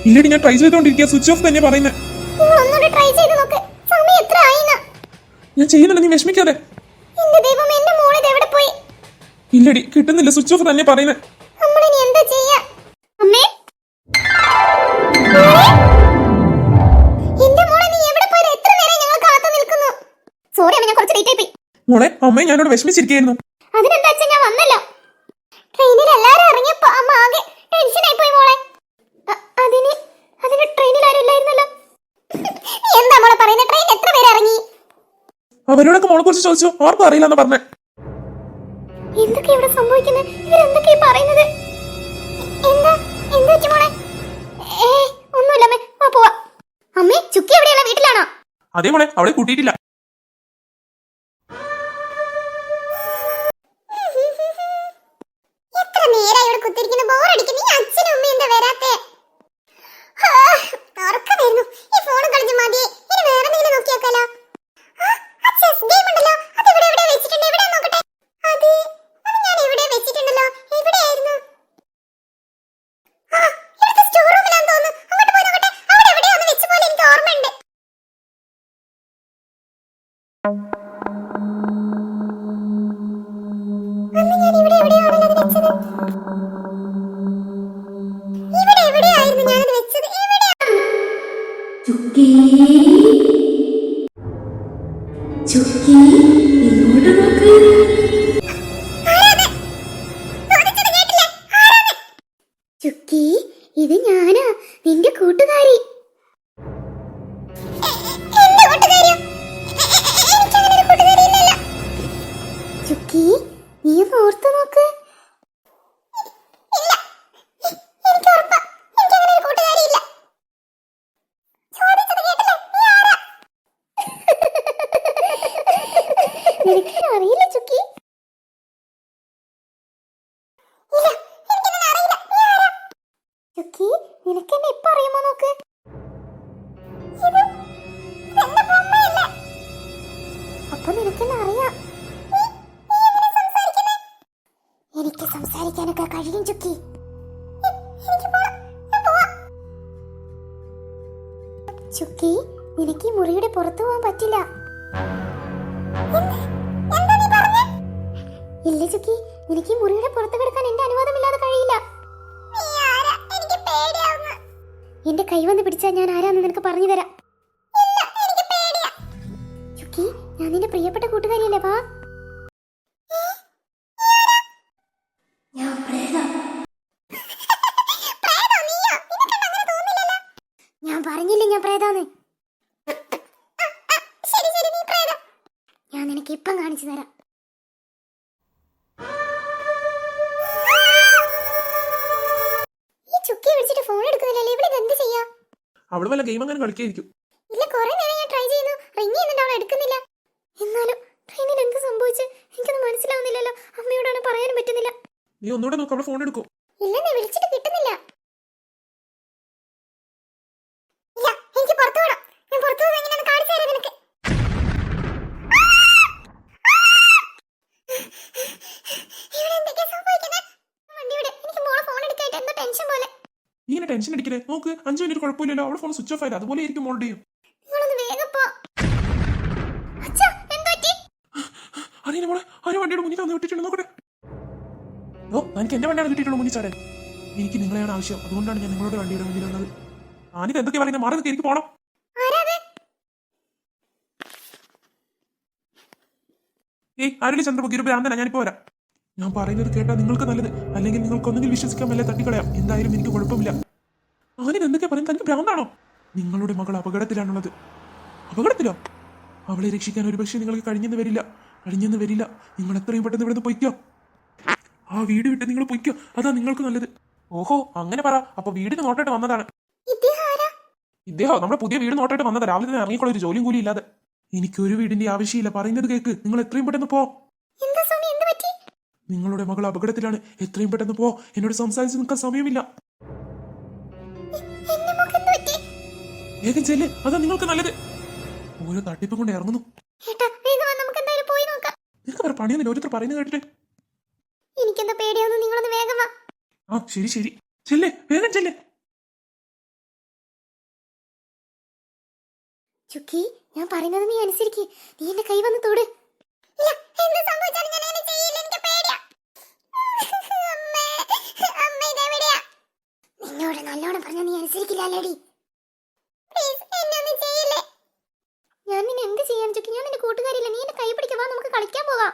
ഇല്ലടി ഞാൻ try ചെയ്തോണ്ടിരിക്കുക. Switch off തന്നെ പറയുന്നത്. ഞാൻ ചെയ്യുന്നില്ല, നീ വിഷമിക്കാതെ. ഇല്ലടി കിട്ടുന്നില്ല, സ്വിച്ച് ഓഫ് തന്നെ പറയുന്നത്. മോളെ അമ്മയെ ഞാനോട് വിഷമിച്ചിരിക്കുന്നു. അവരോടൊക്കെ മോളെ കുറിച്ച് ചോദിച്ചു, ആർക്കും അറിയില്ലെന്ന് പറഞ്ഞേ. എന്തൊക്കെയാ ഇവിടെ സംഭവിക്കുന്നത്? ഇവരെന്തൊക്കെയാ പറയുന്നത്? എന്താ മോളെ? ഒന്നുമില്ല അമ്മേ, വാ പോവാ. അമ്മേ, ചുക്കി എവിടെയുള്ള വീട്ടിലാണോ? അതേ മോളെ, അവളെ കൂട്ടിയിട്ടില്ല. എത്ര നേരായി ഇവിടെ കുത്തിരിക്കുന്ന, ബോറടിക്കുന്നു. ഈ അച്ഛനും അമ്മയും എന്താ വരാത്തെ? തുറക്കമായിരുന്നു. ഈ ഫോണും കളിച്ച് മതിയെ. ഇനി വേറെ എന്തെങ്കിലും നോക്കിയാക്കാലോ. ചെസ് ഗെയിം ഉണ്ടല്ലോ, അത് ഇവിടെ എവിടെ വെച്ചിട്ടുണ്ട്? എവിടെ നോക്കട്ടെ. അത് ഞാൻ എവിടെ വെച്ചിട്ടുണ്ടല്ലോ. എവിടെയായിരുന്നു? ഇവിടുത്തെ സ്റ്റോർ റൂമിലാന്ന് തോന്നുന്നു. അങ്ങോട്ട് പോയി നോക്കട്ടെ. അവിടെ എവിടെയോ ഒന്ന് വെച്ച പോലെ എനിക്ക് ഓർമ്മയുണ്ട്. അന്ന് ഞാൻ ഇവിടെ എവിടെയാണല്ലോ അത് വെച്ചത്. ഇവിടെ എവിടെയായിരുന്നു ഞാനത് വെച്ചത്? ചുക്കി ചുക്കി ഇങ്ങോട്ട് നോക്ക്. ചുക്കി, ഇത് ഞാനാ, നിന്റെ കൂട്ടുകാരി. ചുക്കി, നീ ഒന്ന് ഓർത്തു നോക്ക്. നിനക്ക് അറിയില്ല ചുക്കി. ചുക്കി, നിനക്ക് എന്നെ ഇപ്പൊ അറിയുമോ നോക്ക്. അപ്പൊ നിനക്കെന്നെ അറിയാം. എനിക്ക് സംസാരിക്കാനൊക്കെ കഴിയും ചുക്കി. ചുക്കി, നിനക്ക് ഈ മുറിയുടെ പുറത്തു പോകാൻ പറ്റില്ല. ഇല്ല ചുക്കി, നിനക്ക് ഈ മുറിയുടെ പുറത്ത് കിടക്കാൻ എന്റെ അനുവാദമില്ലാതെ കഴിയില്ല. എന്റെ കൈ വന്ന് പിടിച്ചാൽ ഞാൻ ആരാന്ന് നിനക്ക് പറഞ്ഞു തരാം. ചുക്കി, ഞാൻ നിന്റെ പ്രിയപ്പെട്ട കൂട്ടുകാരിയല്ലേ, വാ. ഞാൻ പറഞ്ഞില്ലേ ഞാൻ പ്രേതാന്ന്. ഞാൻ നിനക്ക് ഇപ്പം കാണിച്ചു തരാം. ഈ ചുക്കി വിളിച്ചിട്ട് ഫോൺ എടുക്കുന്നില്ലല്ലേ, ഇവിടെ എന്ത് ചെയ്യാ? അവള് വല്ല ഗെയിം അങ്ങനെ കളിക്കായിരിക്കും. ഇല്ല, കുറെ നേരം ഞാൻ ട്രൈ ചെയ്യുന്നു, റിംഗ് ചെയ്യുന്നുണ്ട്, അവൾ എടുക്കുന്നില്ല. എന്നാലും ട്രെയിനിൽ എന്ത് സംഭവിച്ചു എനിക്കൊന്നും മനസ്സിലാവുന്നില്ലല്ലോ. അമ്മയോടാണ് പറയാനും പറ്റുന്നില്ല. നീ ഒന്നുകൂടെ നോക്ക്, അവള് ഫോൺ എടുക്കും. ഇല്ല, നീ വിളിച്ചിട്ട് കിട്ടുന്നില്ല. ഇല്ല, എനിക്ക് പുറത്തു പോകണം. ഞാൻ പുറത്തു പോകുന്നത് എങ്ങനെയാണെന്ന് കാണിച്ചു തരാം നിനക്ക്. ഇവിടെ എന്തൊക്കെയാ സംഭവിക്കുന്നത്? വണ്ടിയുടെ എനിക്ക് മോളെ ഫോൺ എടുക്കായിട്ട് എന്തോ ടെൻഷൻ പോലെ. ഇങ്ങനെ ടെൻഷൻ അടിക്കലേ, നോക്ക് 5 മിനിറ്റ് കുഴപ്പമില്ലല്ലോ. അവളെ ഫോൺ സ്വിച്ച് ഓഫ് ആയത്, അതുപോലെ ആയിരിക്കും മോളുടെയും. നിങ്ങളൊന്ന് വേഗം പോ. അച്ഛാ, എന്ത് പറ്റി? അറിയില്ല മോളെ, ആരും വണ്ടിയുടെ മുന്നിൽ തന്നു വിട്ടിട്ടുണ്ട്, നോക്കട്ടെ. ഓ, എനിക്ക് എന്റെ വണ്ടിയാണ് കിട്ടിയിട്ടുള്ളൂ മുന്നിൽ ചാടാൻ. എനിക്ക് നിങ്ങളെയാണ് ആവശ്യം, അതുകൊണ്ടാണ് ഞാൻ നിങ്ങളുടെ വണ്ടിയുടെ മുന്നിൽ വന്നത്. ഞാനിത് എന്തൊക്കെ പറയുന്നത്, മാറി നിൽക്കുക, എനിക്ക് പോണം. ഏയ് ആരുടെ ചന്ദ്രമുഖി, ഒരു ഭ്രാന്തനാ, ഞാനിപ്പോ വരാം. ഞാൻ പറയുന്നത് കേട്ടാ നിങ്ങൾക്ക് നല്ലത്, അല്ലെങ്കിൽ നിങ്ങൾക്ക് ഒന്നെങ്കിൽ വിശ്വസിക്കാൻ വല്ല തട്ടിക്കളയാം. എന്തായാലും എനിക്ക് കുഴപ്പമില്ല. ആനിത് എന്തൊക്കെയാ പറയുന്നത്, തനിക്ക് ഭ്രാന്താണോ? നിങ്ങളുടെ മകൾ അപകടത്തിലാണുള്ളത്. അപകടത്തിലോ? അവളെ രക്ഷിക്കാൻ ഒരു പക്ഷേ നിങ്ങൾക്ക് കഴിഞ്ഞെന്ന് വരില്ല. നിങ്ങൾ എത്രയും പെട്ടെന്ന് ഇവിടുന്ന് പൊയ്ക്കോ. ആ വീട് വിട്ട് നിങ്ങൾ പൊയ്ക്കോ, അതാ നിങ്ങൾക്ക് നല്ലത്. ഓഹോ, അങ്ങനെ പറ. അപ്പൊ വീടിന് നോട്ടായിട്ട് വന്നതാണ്. ഇദ്ദേഹം നമ്മുടെ പുതിയ വീട് നോട്ടായിട്ട് വന്നത്. രാവിലെ തന്നെ ഇറങ്ങിക്കോളൂ, ഒരു ജോലിയും കൂലി ഇല്ലാതെ. എനിക്കൊരു വീടിന്റെ ആവശ്യമില്ല, പറയുന്നത് കേക്ക്. നിങ്ങൾ എത്രയും പെട്ടെന്ന് പോ. നിങ്ങളുടെ മകൾ അപകടത്തിലാണ്, എത്രയും പെട്ടെന്ന് പോ. എന്നോട് സംസാരിച്ച് നിൽക്കാൻ സമയമില്ല. വേഗം ചെല്ല്, അതാ നിങ്ങൾക്ക് നല്ലത്. ഓരോ തട്ടിപ്പും കൊണ്ട് ഇറങ്ങുന്നു. നിങ്ങൾക്ക് വേറെ പണിയൊന്നുമില്ല, ഓരോരുത്തർ പറയുന്നത് കേട്ടിട്ട്. എനിക്കെന്താ പേടിയാവുന്നു, നിങ്ങളൊന്ന് വേഗം വാ. ആ ശരി, ചെല്ലേ, വേഗം ചെല്ലേ. ചുക്കി, ഞാൻ പറയുന്നത് നീ അനുസരിക്ക്. നീ എന്റെ കൈ വന്ന് തൊട്. ഇല്ല, എന്ത് സംഭവിച്ചാലും ഞാൻ അങ്ങനെ ചെയ്യില്ല. എനിക്ക് പേടിയാ. അമ്മേ, അമ്മേ ഇതെവിടെയാ? നിന്നോട് നല്ലോണം പറഞ്ഞ നീ അനുസരിക്കില്ല ലേഡി. പ്ലീസ് എന്നെ ഒന്നും ചെയ്യില്ലേ. ഞാൻ നിന്നെ എന്ത് ചെയ്യാൻ ചുക്കി? ഞാൻ നിന്റെ കൂട്ടുകാരില്ല. നീ എന്റെ കൈ പിടിക്കുക. വാ, നമുക്ക് കളിക്കാൻ പോകാം.